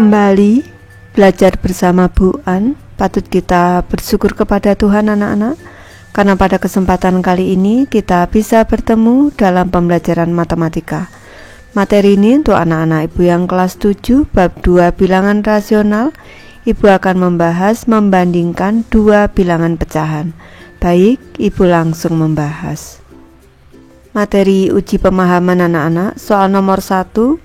kembali belajar bersama Bu An. Patut kita bersyukur kepada Tuhan anak-anak, karena pada kesempatan kali ini kita bisa bertemu dalam pembelajaran matematika. Materi ini untuk anak-anak Ibu yang kelas 7 bab 2 bilangan rasional. Ibu akan membahas membandingkan dua bilangan pecahan. Baik, Ibu langsung membahas. Materi uji pemahaman anak-anak, soal nomor 1,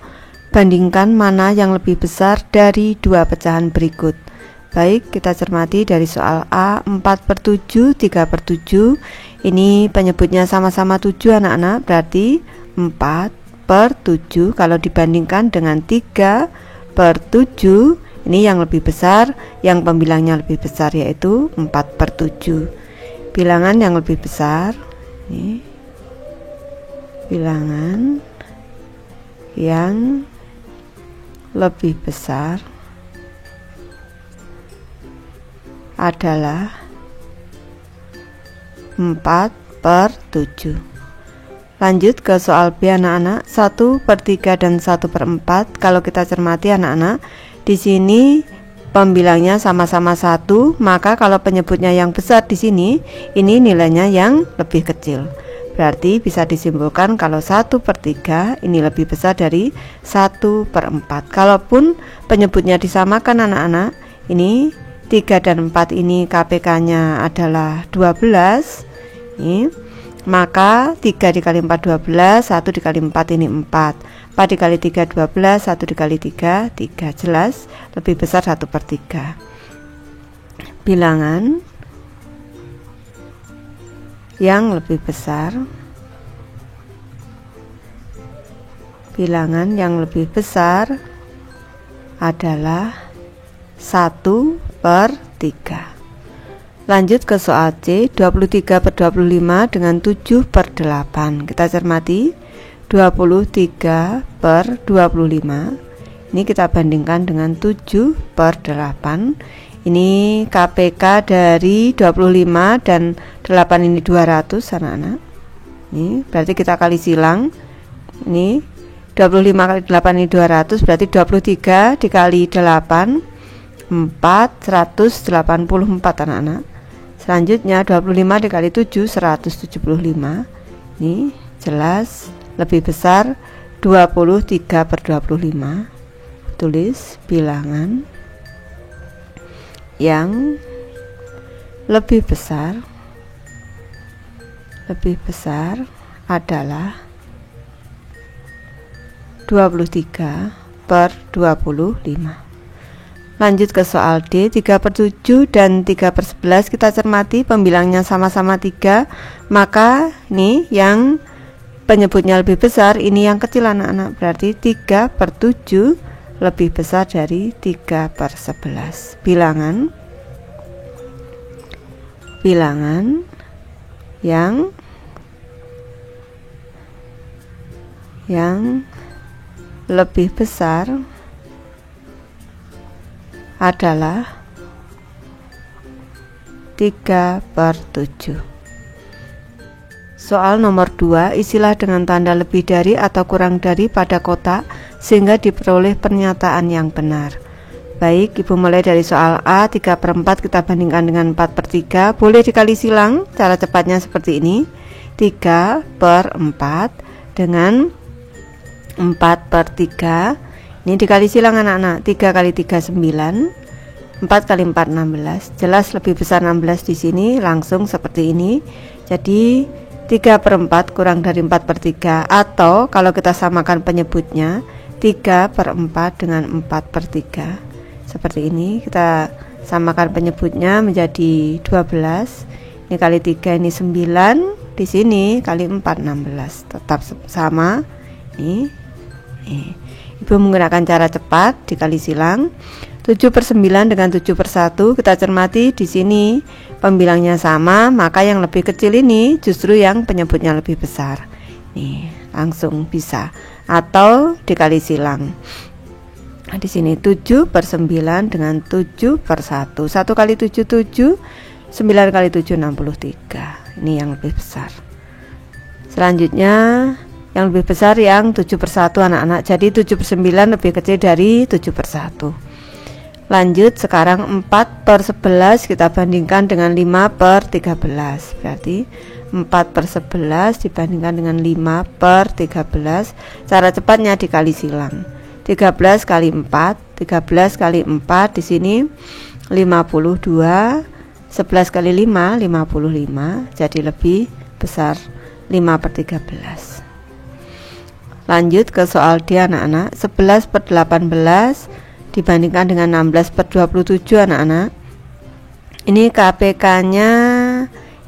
bandingkan mana yang lebih besar dari dua pecahan berikut. Baik, kita cermati dari soal A, 4/7, 3/7. Ini penyebutnya sama-sama 7 anak-anak, berarti 4/7 kalau dibandingkan dengan 3/7, ini yang lebih besar, yang pembilangnya lebih besar, yaitu 4/7. Bilangan yang lebih besar, ini bilangan yang lebih besar adalah 4/7. Lanjut ke soal B anak-anak, 1/3 dan 1/4. Kalau kita cermati anak-anak, di sini pembilangnya sama-sama 1, maka kalau penyebutnya yang besar di sini, ini nilainya yang lebih kecil. Berarti bisa disimpulkan kalau 1/3 ini lebih besar dari 1/4. Kalaupun penyebutnya disamakan anak-anak, ini 3 dan 4 ini KPK-nya adalah 12, ini, maka 3 dikali 4 12, 1 dikali 4 ini 4, 4 dikali 3 12, 1 dikali 3 3, jelas lebih besar 1/3. Bilangan yang lebih besar, bilangan yang lebih besar adalah 1/3. Lanjut ke soal C, 23/25 dengan 7/8. Kita cermati 23/25. Ini kita bandingkan dengan 7/8. Ini KPK dari 25 dan 8 ini 200 anak-anak. Ini berarti kita kali silang. Ini 25 kali 8 ini 200, berarti 23 dikali 8 484 anak-anak. Selanjutnya 25 dikali 7 175. Ini jelas lebih besar 23/25. Tulis bilangan yang lebih besar adalah 23/25. Lanjut ke soal D, 3/7 dan 3/11. Kita cermati pembilangnya sama-sama 3, maka ini yang penyebutnya lebih besar, ini yang kecil anak-anak, berarti 3/7 lebih besar dari 3/11. Bilangan yang lebih besar adalah 3/7. Soal nomor 2, isilah dengan tanda lebih dari atau kurang dari pada kotak sehingga diperoleh pernyataan yang benar. Baik, Ibu mulai dari soal A, 3/4 kita bandingkan dengan 4/3. Boleh dikali silang, cara cepatnya seperti ini. 3/4 dengan 4/3. Ini dikali silang anak-anak, 3 kali 3 9, 4 kali 4 16. Jelas lebih besar 16 di sini, langsung seperti ini. Jadi 3/4 kurang dari 4/3, atau kalau kita samakan penyebutnya 3/4 dengan 4/3. Seperti ini, kita samakan penyebutnya menjadi 12. Ini kali 3 ini 9, di sini kali 4 16. Tetap sama. Ini. Ibu menggunakan cara cepat, dikali silang. 7/9 dengan 7/1. Kita cermati di sini pembilangnya sama, maka yang lebih kecil ini justru yang penyebutnya lebih besar. Nih, langsung bisa. Atau dikali silang. Nah, di sini 7/9 dengan 7/1. 1 kali 7 7, 9 kali 7 63. Ini yang lebih besar. Selanjutnya yang lebih besar yang 7/1 anak-anak. Jadi 7/9 lebih kecil dari 7/1. Lanjut, sekarang 4/11 kita bandingkan dengan 5/13. Berarti 4/11 dibandingkan dengan 5/13. Cara cepatnya dikali silang. 13 kali 4, 13 kali 4 di sini 52, 11 kali 5 55, jadi lebih besar 5/13. Lanjut ke soal D anak-anak. 11/18 dibandingkan dengan 16/27 anak-anak. Ini KPK-nya,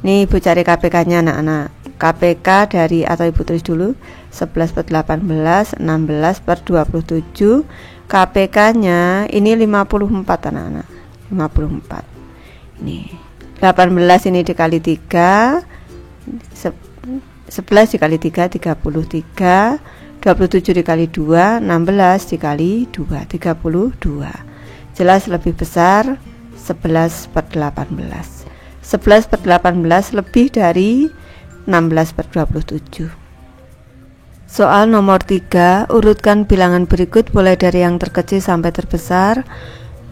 ini Ibu cari KPK-nya anak-anak. KPK dari, atau Ibu tulis dulu, 11/18, 16/27. KPK-nya ini 54 anak-anak. 54. Ini 18 ini dikali 3, 11 dikali 3 33, 27 dikali 2 16 dikali 2 32. Jelas lebih besar 11/18. 11/18 lebih dari 16/27. Soal nomor 3, urutkan bilangan berikut mulai dari yang terkecil sampai terbesar.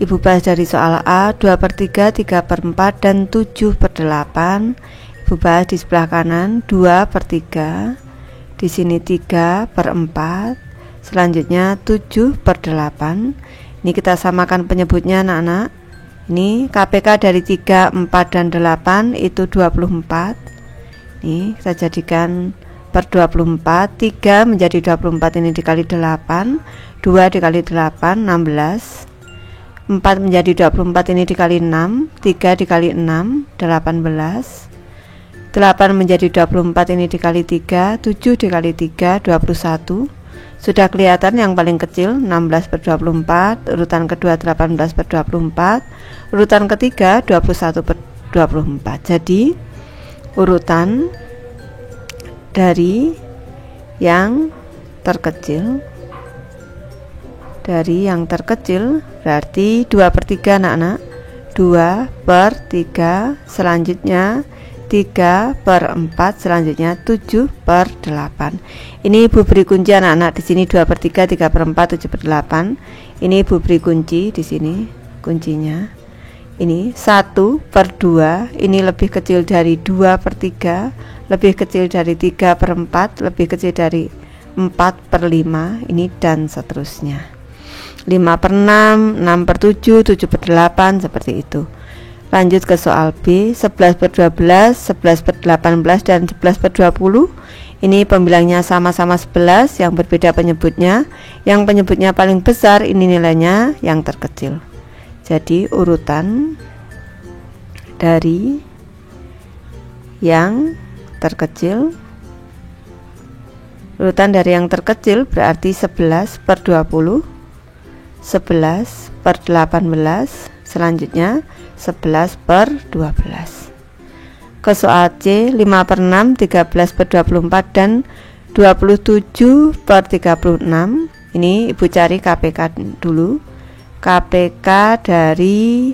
Ibu bahas dari soal A, 2/3, 3/4 dan 7/8. Ibu bahas di sebelah kanan 2/3. Di sini 3/4, selanjutnya 7/8. Ini kita samakan penyebutnya anak-anak. Ini KPK dari 3, 4 dan 8 itu 24. Ini kita jadikan per 24. 3 menjadi 24, ini dikali 8, 2 dikali 8 16. 4 menjadi 24, ini dikali 6, 3 dikali 6 18. 8 menjadi 24, ini dikali 3, 7 dikali 3 21. Sudah kelihatan yang paling kecil 16/24, urutan kedua 18/24, urutan ketiga 21/24. Jadi urutan dari yang terkecil, berarti 2/3 anak-anak. 2/3, selanjutnya 3/4, selanjutnya 7/8. Ini Ibu beri kunci anak-anak di sini 2/3, 3/4, 7/8. Ini Ibu beri kunci di sini, kuncinya. Ini 1/2, ini lebih kecil dari 2/3, lebih kecil dari 3/4, lebih kecil dari 4/5, ini dan seterusnya. 5/6, 6/7, 7/8, seperti itu. Lanjut ke soal B, 11/12, 11/18 dan 11/20. Ini pembilangnya sama-sama 11, yang berbeda penyebutnya. Yang penyebutnya paling besar, ini nilainya yang terkecil. Jadi urutan dari yang terkecil, berarti 11/20, 11/18, selanjutnya 11/12. Ke soal C, 5/6, 13/24 dan 27/36. Ini Ibu cari KPK dulu. KPK dari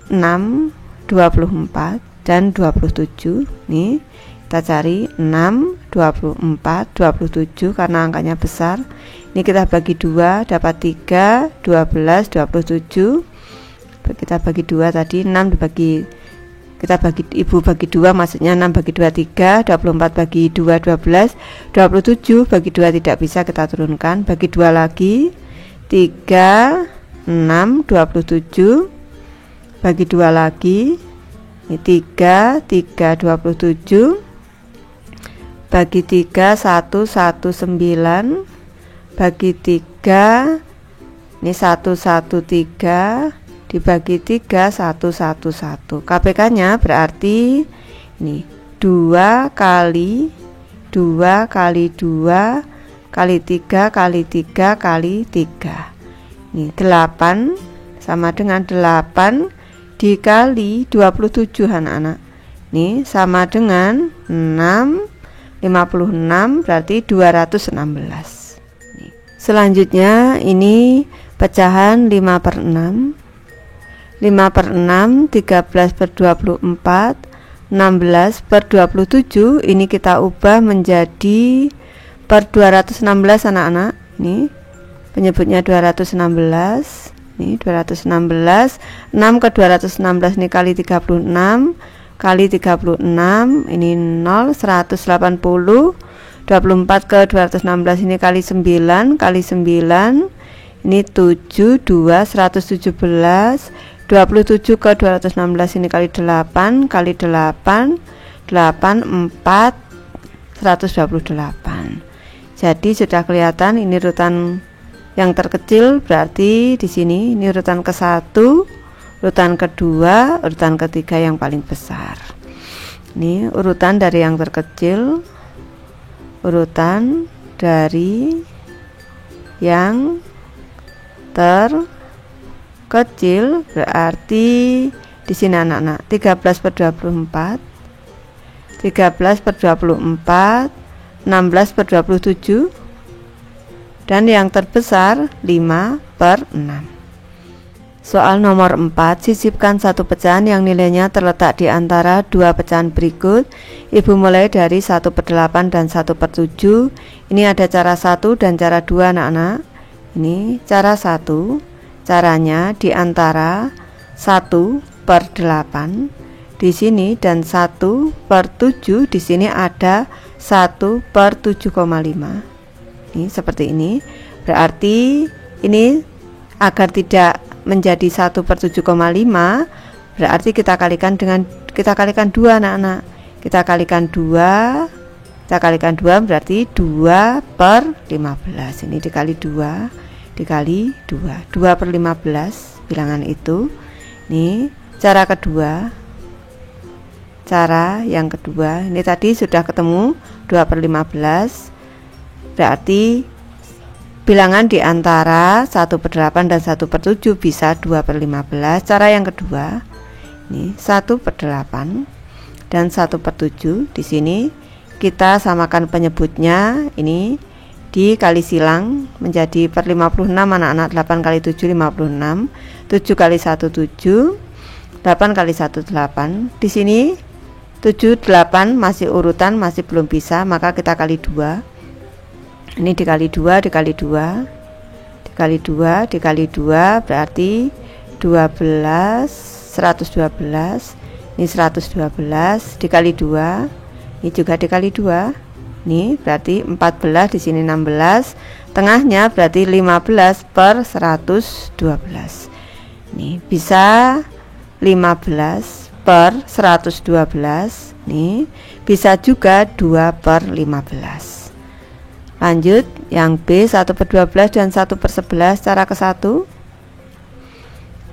6, 24 dan 27. Nih kita cari 6, 24, 27 karena angkanya besar. Ini kita bagi 2 dapat 3, 12, 27. Kita bagi 2 tadi, 6 dibagi, kita bagi, Ibu bagi 2, maksudnya 6 bagi 2 3, 24 bagi 2 12, 27 bagi 2 tidak bisa, kita turunkan, bagi 2 lagi 3, 6, 27 bagi 2 lagi, ini 3, 3, 27 bagi 3, 1, 1, 9 bagi 3, ini 1, 1, 3 dibagi 3, 1, 1, 1. KPK nya berarti ini 2 kali 2 kali 2 kali 3 kali 3 kali 3. Ini 8 sama dengan 8 dikali 27 anak-anak. Ini sama dengan 6, 56 berarti 216. Selanjutnya ini pecahan 5/6. 5/6, 13/24, 16/27. Ini kita ubah menjadi per 216 anak-anak. Ini penyebutnya 216. Ini 216, 6 ke 216 ini kali 36, kali 36, ini 0, 180, 24 ke 216 ini kali 9, kali 9, ini 7, 2, 117, 27 ke 216 ini kali 8, kali 8, 8, 4, 128. Jadi sudah kelihatan ini urutan yang terkecil, berarti di sini ini urutan ke-1, urutan kedua, urutan ketiga yang paling besar. Ini urutan dari yang terkecil, urutan dari yang terkecil, berarti di sini anak-anak 13 per 24, 13 per 24, 16 per 27, dan yang terbesar 5 per 6. Soal nomor 4, sisipkan satu pecahan yang nilainya terletak di antara dua pecahan berikut. Ibu mulai dari 1 per 8 dan 1 per 7. Ini ada cara 1 dan cara 2 anak-anak. Ini cara 1, caranya di antara 1 per 8 di sini dan 1 per 7 di sini ada 1 per 7,5. Ini seperti ini. Berarti ini agar tidak menjadi 1 per 7,5, berarti kita kalikan 2 anak-anak. Kita kalikan 2 berarti 2 per 15. Ini dikali 2 dikali 2 per 15 bilangan itu. Ini cara kedua. Cara yang kedua, ini tadi sudah ketemu 2 per 15, berarti bilangan di antara 1 per 8 dan 1 per 7 bisa 2 per 15. Cara yang kedua, ini 1 per 8 dan 1 per 7. Di sini kita samakan penyebutnya, ini dikali silang menjadi per 56 anak-anak. 8 kali 7 56, 7 kali 1 7, 8 kali 1 8. Di sini 7 8 masih urutan, masih belum bisa, maka kita kali 2. Ini dikali 2 dikali 2 dikali 2 dikali 2 berarti 12, 112. Ini 112 dikali 2, ini juga dikali 2. Ini berarti 14, di sini 16, tengahnya berarti 15 per 112. Ini bisa 15 per 112. Nih bisa juga 2 per 15. Lanjut yang B, 1 per 12 dan 1 per 11. Cara ke-1,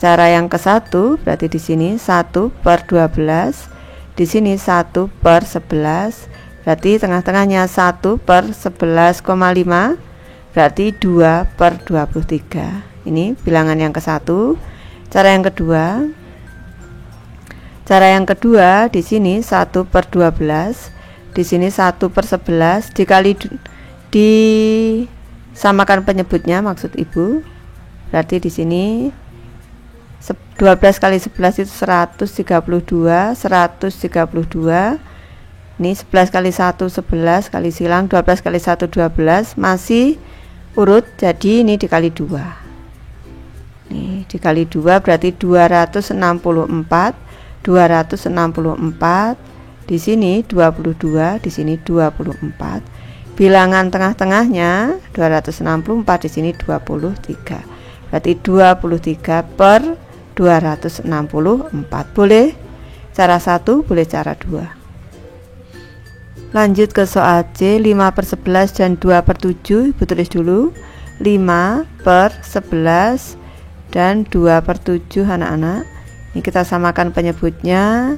cara yang ke-1 berarti di sini 1 per 12, di sini 1 per 11, berarti tengah-tengahnya 1 per 11,5, berarti 2 per 23. Ini bilangan yang ke-1. Cara yang kedua, di sini 1 per 12, di sini 1 per 11 dikali disamakan penyebutnya, maksud ibu. Berarti di sini 12 kali 11 itu 132, 132. Ini 11 kali 1 11 kali silang 12 kali 1 12, masih urut, jadi ini dikali 2. Nih dikali 2 berarti 264, 264. Di sini 22, di sini 24. Bilangan tengah-tengahnya 264, di sini 23. Berarti 23 per 264. Boleh cara 1, boleh cara 2. Lanjut ke soal C, 5 per 11 dan 2 per 7. Ibu tulis dulu 5 per 11 dan 2 per 7 anak-anak. Ini kita samakan penyebutnya.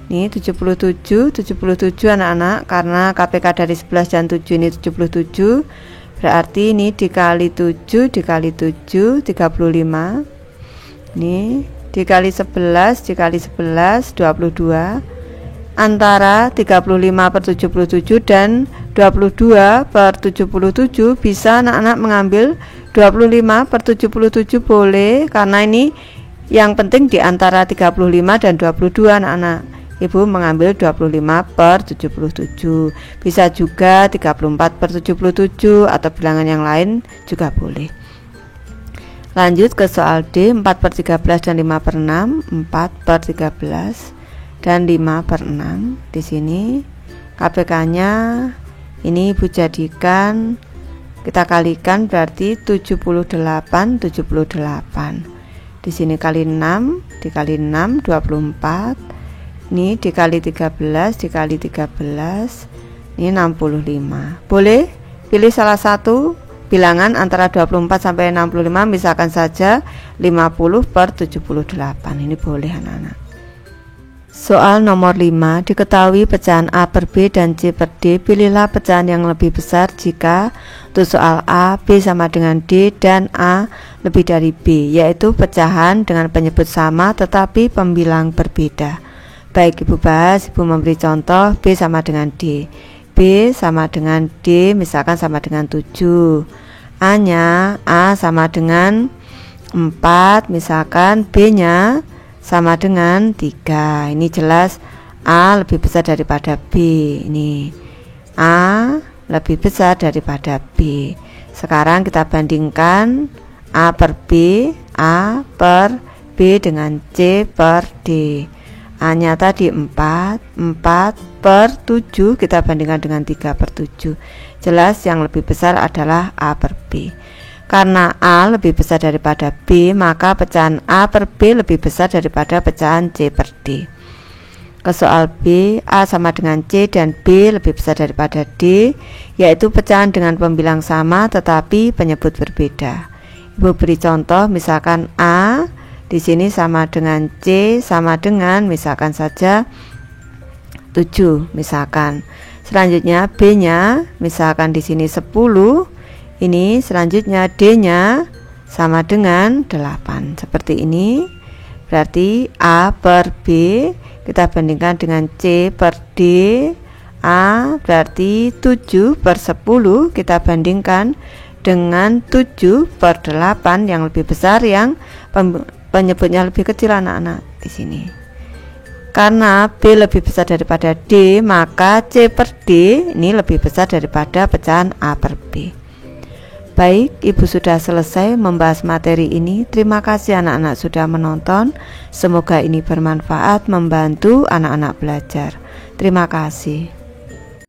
Ini 77 anak-anak, karena KPK dari 11 dan 7 ini 77. Berarti ini dikali 7 dikali 7 35. Ini dikali 11 dikali 11 22. Antara 35 per 77 dan 22 per 77 bisa anak-anak mengambil 25 per 77, boleh, karena ini yang penting di antara 35 dan 22 anak-anak. Ibu mengambil 25 per 77. Bisa juga 34 per 77 atau bilangan yang lain juga boleh. Lanjut ke soal D, 4/13 dan 5/6. 4/13 dan 5/6. Di sini KPK-nya ini Ibu jadikan, kita kalikan berarti 78. Di sini kali 6, dikali 6 24. Ini dikali 13, dikali 13, ini 65. Boleh pilih salah satu bilangan antara 24 sampai 65, misalkan saja 50/78. Ini boleh anak-anak. Soal nomor 5, diketahui pecahan A per B dan C per D. Pilihlah pecahan yang lebih besar jika untuk soal A, B sama dengan D dan A lebih dari B, yaitu pecahan dengan penyebut sama tetapi pembilang berbeda. Baik, Ibu bahas, Ibu memberi contoh B sama dengan D. B sama dengan D, misalkan sama dengan 7. A-nya A sama dengan 4, misalkan B-nya sama dengan 3. Ini jelas A lebih besar daripada B. Ini A lebih besar daripada B. Sekarang kita bandingkan A per B, A per B dengan C per D. A-nya tadi 4 per 7, kita bandingkan dengan 3/7. Jelas yang lebih besar adalah A per B. Karena A lebih besar daripada B, maka pecahan A per B lebih besar daripada pecahan C per D. Ke soal B, A sama dengan C dan B lebih besar daripada D, yaitu pecahan dengan pembilang sama tetapi penyebut berbeda. Ibu beri contoh, misalkan A di sini sama dengan C sama dengan misalkan saja 7 misalkan. Selanjutnya B-nya misalkan di sini 10. Ini selanjutnya D-nya sama dengan 8. Seperti ini. Berarti A per B kita bandingkan dengan C per D. A berarti 7/10 kita bandingkan dengan 7/8, yang lebih besar, yang penyebutnya lebih kecil anak-anak di sini. Karena B lebih besar daripada D, maka C per D ini lebih besar daripada pecahan A per B. Baik, Ibu sudah selesai membahas materi ini. Terima kasih anak-anak sudah menonton. Semoga ini bermanfaat, membantu anak-anak belajar. Terima kasih.